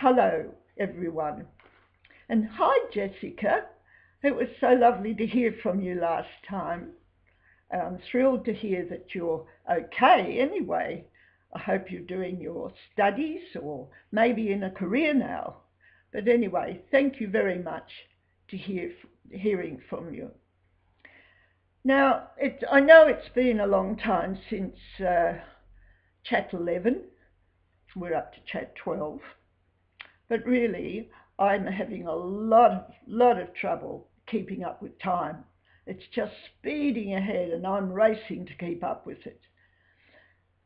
hello everyone. And hi Jessica. It was so lovely to hear from you last time. I'm thrilled to hear that you're okay anyway. I hope you're doing your studies or maybe in a career now. But anyway, thank you very much to hearing from you. Now, I know it's been a long time since Chat 11. We're up to Chat 12. But really, I'm having a lot of trouble keeping up with time. It's just speeding ahead and I'm racing to keep up with it.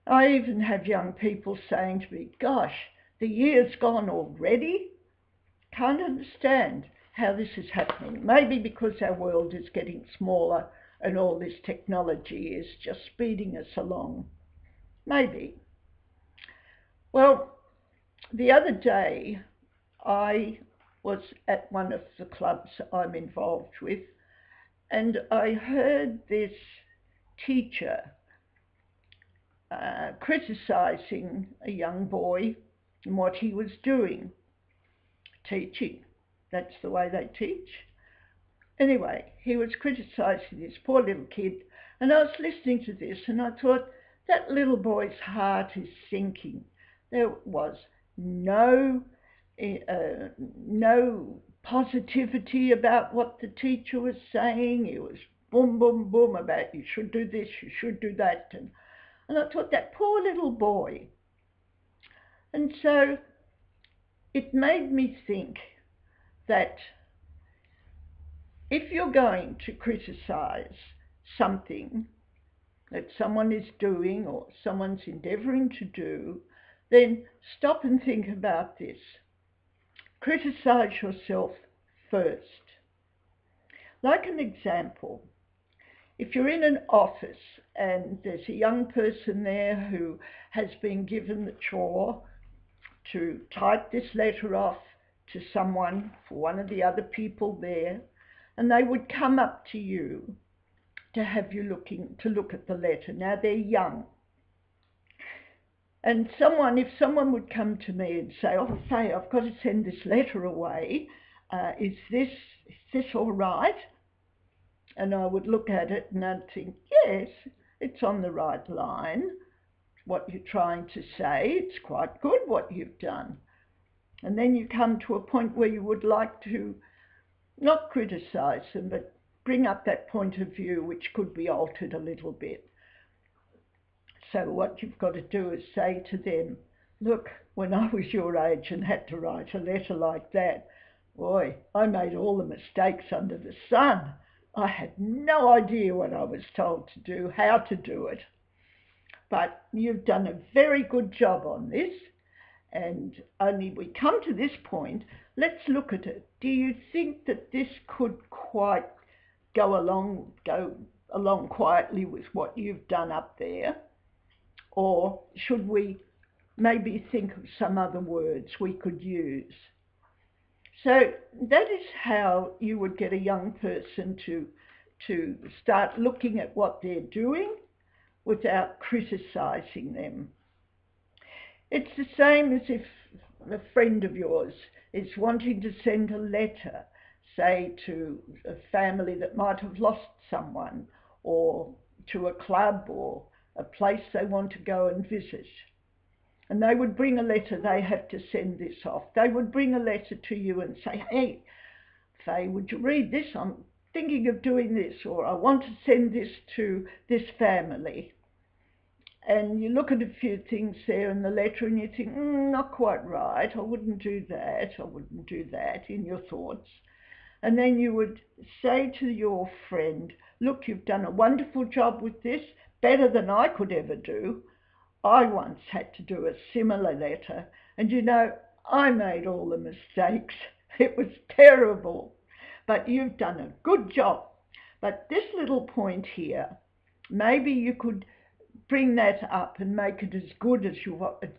I even have young people saying to me, gosh, the year's gone already? Can't understand how this is happening. Maybe because our world is getting smaller and all this technology is just speeding us along. Maybe. Well, the other day I was at one of the clubs I'm involved with, and I heard this teacher criticising a young boy and what he was doing, teaching. That's the way they teach. Anyway, he was criticising this poor little kid, and I was listening to this and I thought, that little boy's heart is sinking. There was no positivity about what the teacher was saying. It was boom, boom, boom about you should do this, you should do that. And I thought, that poor little boy. And so it made me think that if you're going to criticise something that someone is doing or someone's endeavouring to do, then stop and think about this. Criticise yourself first. Like an example, if you're in an office and there's a young person there who has been given the chore to type this letter off to someone, for one of the other people there, and they would come up to you to have you look at the letter. Now they're young. And if someone would come to me and say, oh, Faye, I've got to send this letter away, is this all right? And I would look at it and I'd think, yes, it's on the right line. What you're trying to say, it's quite good what you've done. And then you come to a point where you would like to not criticise them, but bring up that point of view which could be altered a little bit. So what you've got to do is say to them, look, when I was your age and had to write a letter like that, boy, I made all the mistakes under the sun. I had no idea what I was told to do, how to do it. But you've done a very good job on this, and only we come to this point, let's look at it. Do you think that this could quite go along quietly with what you've done up there? Or should we maybe think of some other words we could use? So that is how you would get a young person to start looking at what they're doing without criticising them. It's the same as if a friend of yours is wanting to send a letter, say to a family that might have lost someone, or to a club or a place they want to go and visit. And they would bring a letter, they have to send this off. They would bring a letter to you and say, hey, Faye, would you read this? I'm thinking of doing this, or I want to send this to this family. And you look at a few things there in the letter and you think, not quite right, I wouldn't do that in your thoughts. And then you would say to your friend, look, you've done a wonderful job with this, better than I could ever do. I once had to do a similar letter, and I made all the mistakes. It was terrible, but you've done a good job. But this little point here, maybe you could bring that up and make it as good as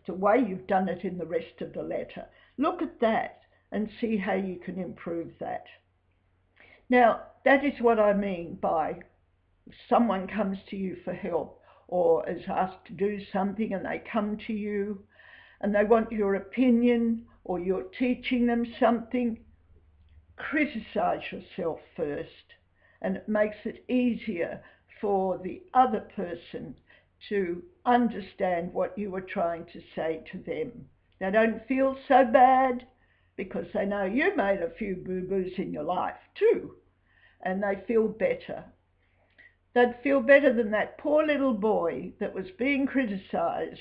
the way you've done it in the rest of the letter. Look at that and see how you can improve that. Now, that is what I mean by someone comes to you for help or is asked to do something and they come to you and they want your opinion or you're teaching them something, criticize yourself first, and it makes it easier for the other person to understand what you were trying to say to them. They don't feel so bad because they know you made a few boo-boos in your life too, and they feel better. They'd feel better than that poor little boy that was being criticised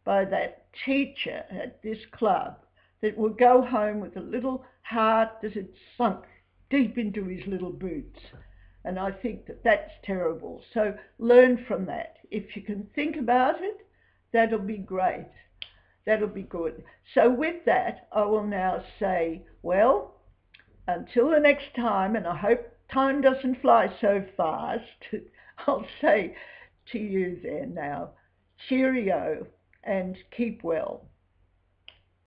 by that teacher at this club that would go home with a little heart that had sunk deep into his little boots. And I think that that's terrible. So learn from that. If you can think about it, that'll be great. That'll be good. So with that, I will now say, well, until the next time, and I hope time doesn't fly so fast, I'll say to you then now, cheerio and keep well.